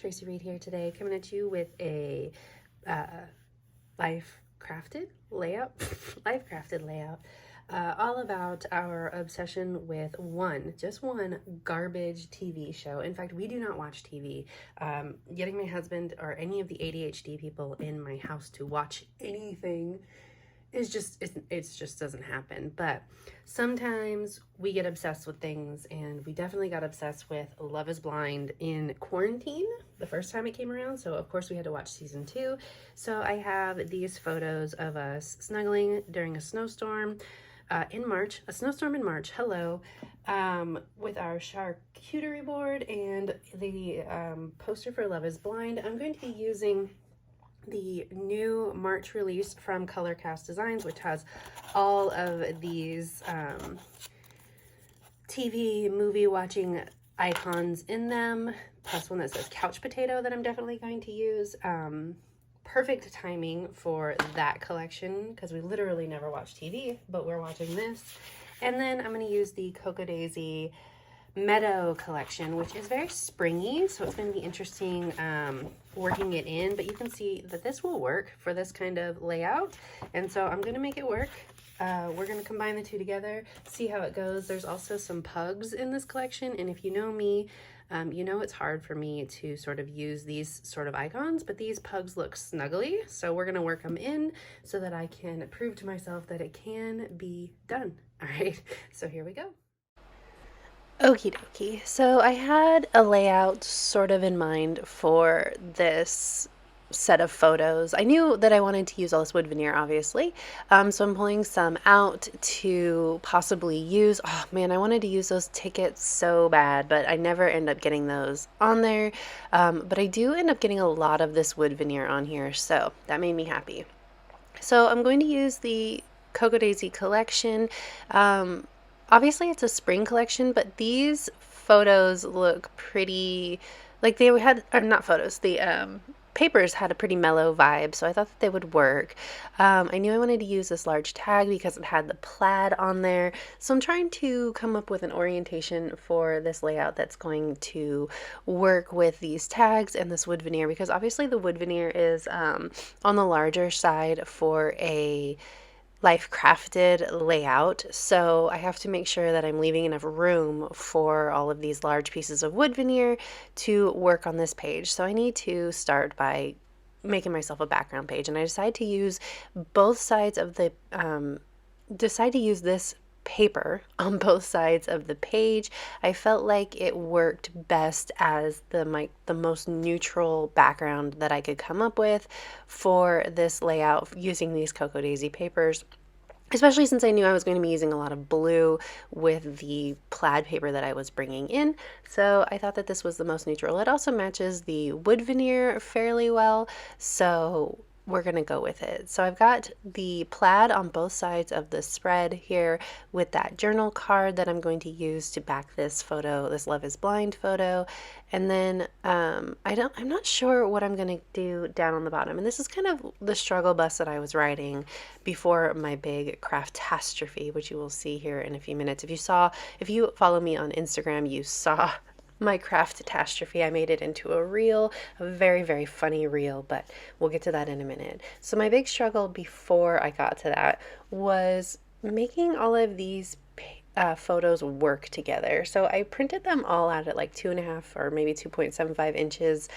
Tracy Reed here today, coming at you with a life crafted layout, all about our obsession with just one garbage TV show. In fact, we do not watch TV. Getting my husband or any of the ADHD people in my house to watch anything it's just doesn't happen. But sometimes we get obsessed with things, and we definitely got obsessed with Love is Blind in quarantine the first time it came around. So of course we had to watch season 2. So I have these photos of us snuggling during a snowstorm in March, hello, with our charcuterie board and the poster for Love is Blind. I'm going to be using the new March release from Color Cast Designs, which has all of these TV movie watching icons in them, plus one that says couch potato that I'm definitely going to use. Perfect timing for that collection because we literally never watch TV, but we're watching this. And then I'm going to use the Cocoa Daisy Meadow collection, which is very springy, so it's going to be interesting working it in, but you can see that this will work for this kind of layout, and so I'm going to make it work. We're going to combine the two together, see how it goes. There's also some pugs in this collection, and if you know me, you know it's hard for me to sort of use these sort of icons, but these pugs look snuggly, so we're going to work them in so that I can prove to myself that it can be done. All right, so here we go. Okie dokie. So I had a layout sort of in mind for this set of photos. I knew that I wanted to use all this wood veneer, obviously. So I'm pulling some out to possibly use. Oh man, I wanted to use those tickets so bad, but I never end up getting those on there. But I do end up getting a lot of this wood veneer on here, so that made me happy. So I'm going to use the Cocoa Daisy collection. Obviously it's a spring collection, but these photos look pretty, like they had, or not photos, the papers had a pretty mellow vibe, so I thought that they would work. I knew I wanted to use this large tag because it had the plaid on there, so I'm trying to come up with an orientation for this layout that's going to work with these tags and this wood veneer, because obviously the wood veneer is on the larger side for a life crafted layout, so I have to make sure that I'm leaving enough room for all of these large pieces of wood veneer to work on this page. So I need to start by making myself a background page, and I decided to use both sides of the this paper on both sides of the page. I felt like it worked best as the most neutral background that I could come up with for this layout using these Cocoa Daisy papers, especially since I knew I was going to be using a lot of blue with the plaid paper that I was bringing in. So I thought that this was the most neutral. It also matches the wood veneer fairly well, so we're going to go with it. So I've got the plaid on both sides of the spread here with that journal card that I'm going to use to back this photo, this Love is Blind photo. And then I'm not sure what I'm going to do down on the bottom. And this is kind of the struggle bus that I was writing before my big Craftastrophe, which you will see here in a few minutes. If you follow me on Instagram, you saw my Craftastrophe. I made it into a reel, a very, very funny reel, but we'll get to that in a minute. So my big struggle before I got to that was making all of these photos work together. So I printed them all out at like 2.5 or maybe 2.75 inches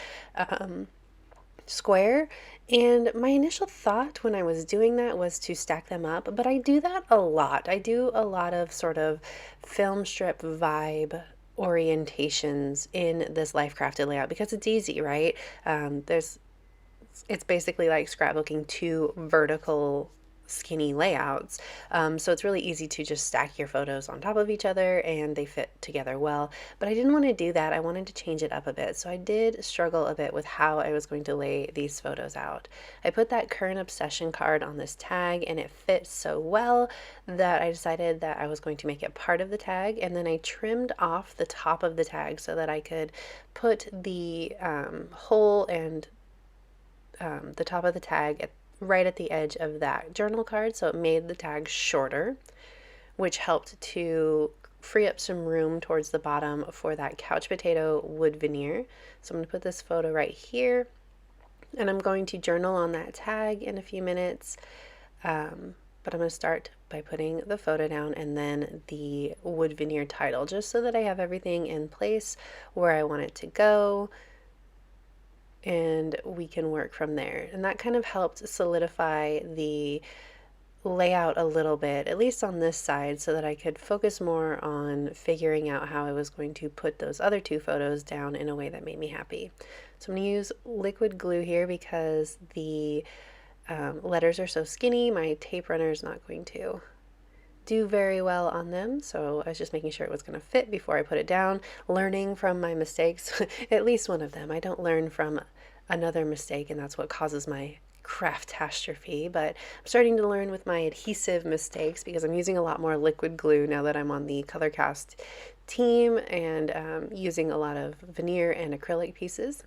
square. And my initial thought when I was doing that was to stack them up, but I do that a lot. I do a lot of sort of film strip vibe orientations in this life crafted layout because it's easy, right? It's basically like scrapbooking two vertical skinny layouts, so it's really easy to just stack your photos on top of each other and they fit together well. But I didn't want to do that. I wanted to change it up a bit, so I did struggle a bit with how I was going to lay these photos out. I put that current obsession card on this tag and it fit so well that I decided that I was going to make it part of the tag, and then I trimmed off the top of the tag so that I could put the hole and the top of the tag right at the edge of that journal card, so it made the tag shorter, which helped to free up some room towards the bottom for that couch potato wood veneer. So I'm going to put this photo right here, and I'm going to journal on that tag in a few minutes. But I'm going to start by putting the photo down and then the wood veneer title, just so that I have everything in place where I want it to go, and we can work from there. And that kind of helped solidify the layout a little bit, at least on this side, so that I could focus more on figuring out how I was going to put those other two photos down in a way that made me happy. So I'm going to use liquid glue here because the letters are so skinny. My tape runner is not going to do very well on them, so I was just making sure it was going to fit before I put it down, learning from my mistakes, at least one of them. I don't learn from another mistake, and that's what causes my craftastrophe, but I'm starting to learn with my adhesive mistakes because I'm using a lot more liquid glue now that I'm on the ColorCast team, and using a lot of veneer and acrylic pieces.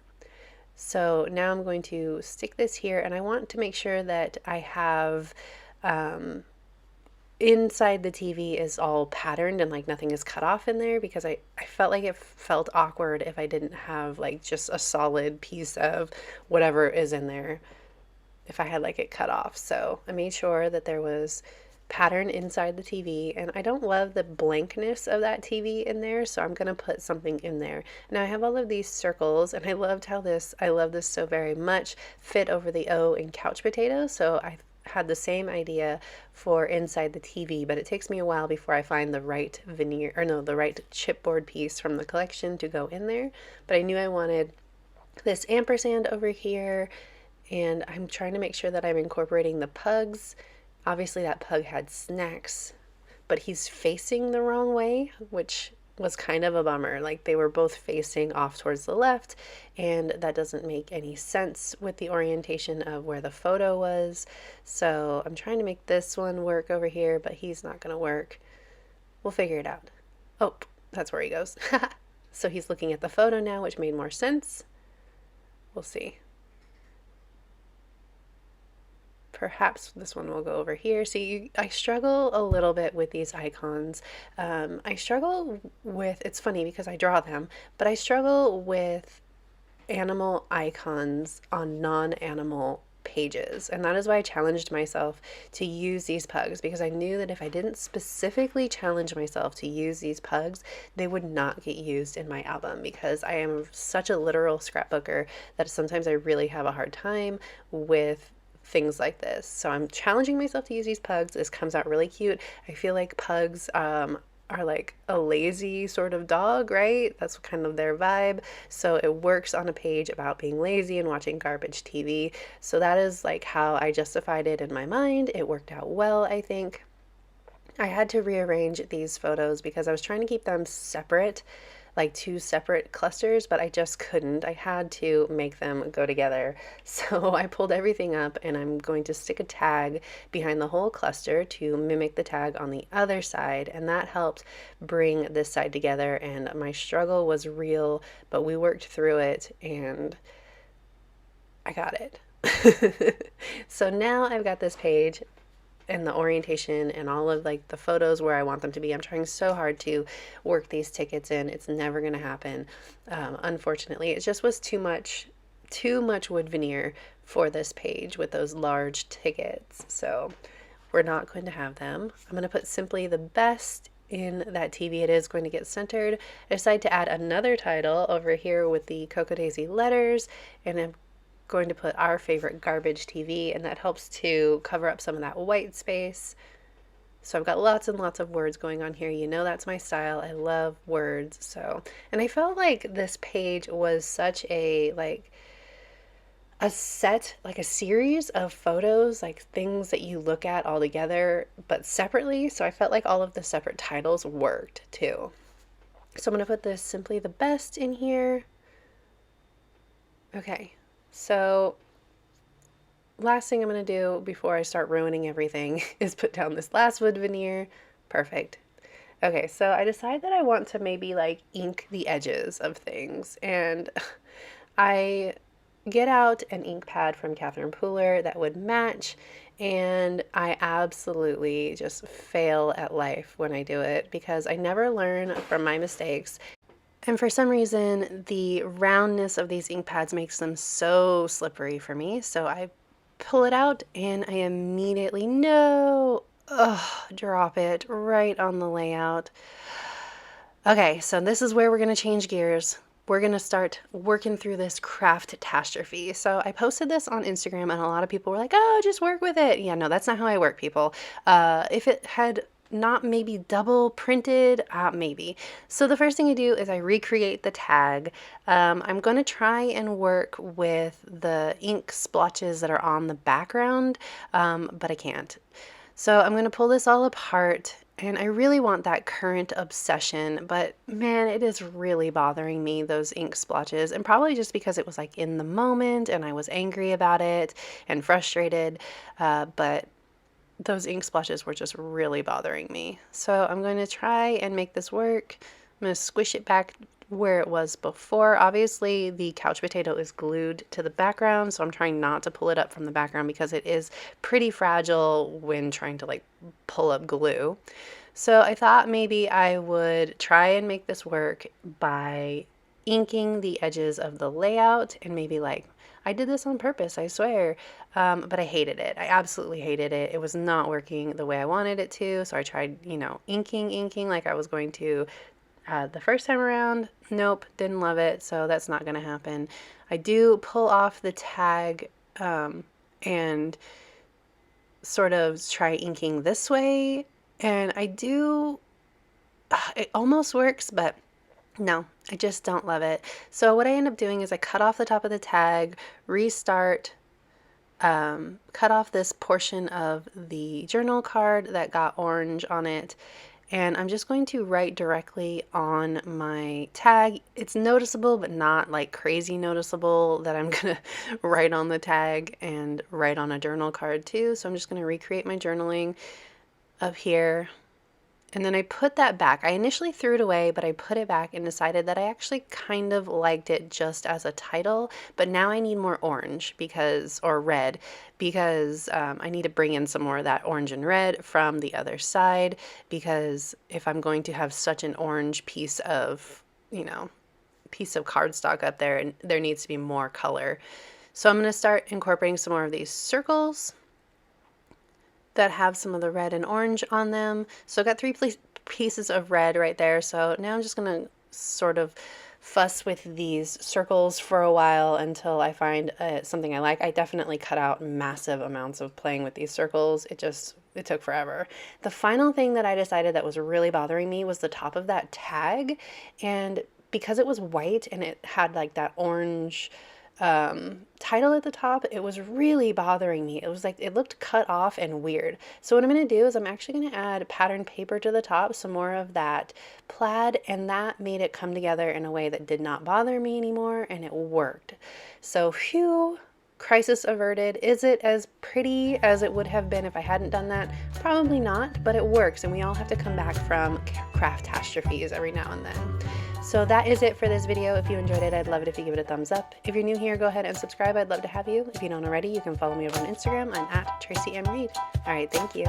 So now I'm going to stick this here, and I want to make sure that I have inside the TV is all patterned and like nothing is cut off in there, because I felt like it felt awkward if I didn't have like just a solid piece of whatever is in there if I had like it cut off. So I made sure that there was pattern inside the TV, and I don't love the blankness of that TV in there, so I'm gonna put something in there. Now I have all of these circles, and I loved how I love this so very much, fit over the O in couch potato, so I had the same idea for inside the TV, but it takes me a while before I find the right veneer, or no, the right chipboard piece from the collection to go in there. But I knew I wanted this ampersand over here, and I'm trying to make sure that I'm incorporating the pugs. Obviously that pug had snacks, but he's facing the wrong way, which was kind of a bummer. Like they were both facing off towards the left, and that doesn't make any sense with the orientation of where the photo was. So I'm trying to make this one work over here, but he's not gonna work. We'll figure it out. Oh, that's where he goes. So he's looking at the photo now, which made more sense. We'll see. Perhaps this one will go over here. See, I struggle a little bit with these icons. I struggle with, it's funny because I draw them, but I struggle with animal icons on non-animal pages. And that is why I challenged myself to use these pugs, because I knew that if I didn't specifically challenge myself to use these pugs, they would not get used in my album, because I am such a literal scrapbooker that sometimes I really have a hard time with things like this. So I'm challenging myself to use these pugs. This comes out really cute. I feel like pugs are like a lazy sort of dog, right? That's kind of their vibe. So it works on a page about being lazy and watching garbage TV. So that is like how I justified it in my mind. It worked out well, I think. I had to rearrange these photos because I was trying to keep them separate, like two separate clusters, but I just couldn't. I had to make them go together. So I pulled everything up, and I'm going to stick a tag behind the whole cluster to mimic the tag on the other side, and that helped bring this side together. And my struggle was real, but we worked through it, and I got it. So now I've got this page and the orientation and all of like the photos where I want them to be. I'm trying so hard to work these tickets in. It's never going to happen. Unfortunately, it just was too much wood veneer for this page with those large tickets. So we're not going to have them. I'm going to put simply the best in that TV. It is going to get centered. I decided to add another title over here with the Cocoa Daisy letters, and I'm going to put our favorite garbage TV, and that helps to cover up some of that white space. So I've got lots and lots of words going on here. You know, that's my style. I love words. So, and I felt like this page was such a series of photos, like things that you look at all together but separately. So I felt like all of the separate titles worked too. So I'm going to put this simply the best in here. Okay. So last thing I'm going to do before I start ruining everything is put down this last wood veneer. Perfect. Okay, so I decided that I want to maybe like ink the edges of things, and I get out an ink pad from Catherine Pooler that would match, and I absolutely just fail at life when I do it because I never learn from my mistakes. And for some reason, the roundness of these ink pads makes them so slippery for me. So I pull it out and I immediately, no, drop it right on the layout. Okay, so this is where we're going to change gears. We're going to start working through this Craftastrophe. So I posted this on Instagram and a lot of people were like, oh, just work with it. Yeah, no, that's not how I work, people. If it had not maybe double printed, maybe. So the first thing I do is I recreate the tag. I'm going to try and work with the ink splotches that are on the background, but I can't. So I'm going to pull this all apart, and I really want that current obsession, but man, it is really bothering me, those ink splotches, and probably just because it was like in the moment and I was angry about it and frustrated, but those ink splotches were just really bothering me. So I'm going to try and make this work. I'm going to squish it back where it was before. Obviously the couch potato is glued to the background, so I'm trying not to pull it up from the background because it is pretty fragile when trying to like pull up glue. So I thought maybe I would try and make this work by inking the edges of the layout, and maybe like, I did this on purpose, I swear, but I hated it. I absolutely hated it. It was not working the way I wanted it to, so I tried, you know, inking like I was going to the first time around. Nope, didn't love it, so that's not going to happen. I do pull off the tag and sort of try inking this way, and I do, it almost works, but no, I just don't love it. So what I end up doing is I cut off the top of the tag, restart, cut off this portion of the journal card that got orange on it, and I'm just going to write directly on my tag. It's noticeable, but not like crazy noticeable that I'm gonna write on the tag and write on a journal card too. So I'm just gonna recreate my journaling up here. And then I put that back. I initially threw it away, but I put it back and decided that I actually kind of liked it just as a title, but now I need more orange or red, because I need to bring in some more of that orange and red from the other side, because if I'm going to have such an orange piece of, you know, piece of cardstock up there, and there needs to be more color. So I'm going to start incorporating some more of these circles that have some of the red and orange on them. So I got 3 pieces of red right there. So now I'm just gonna sort of fuss with these circles for a while until I find something I like. I definitely cut out massive amounts of playing with these circles. It took forever. The final thing that I decided that was really bothering me was the top of that tag. And because it was white and it had like that orange title at the top, it was really bothering me. It was like, it looked cut off and weird. So what I'm going to do is I'm actually going to add pattern paper to the top, some more of that plaid, and that made it come together in a way that did not bother me anymore, and it worked. So phew, crisis averted. Is it as pretty as it would have been if I hadn't done that? Probably not, but it works, and we all have to come back from Craftastrophes every now and then. So that is it for this video. If you enjoyed it, I'd love it if you give it a thumbs up. If you're new here, go ahead and subscribe. I'd love to have you. If you don't already, you can follow me over on Instagram. I'm at Tracy M. Reed. All right, thank you.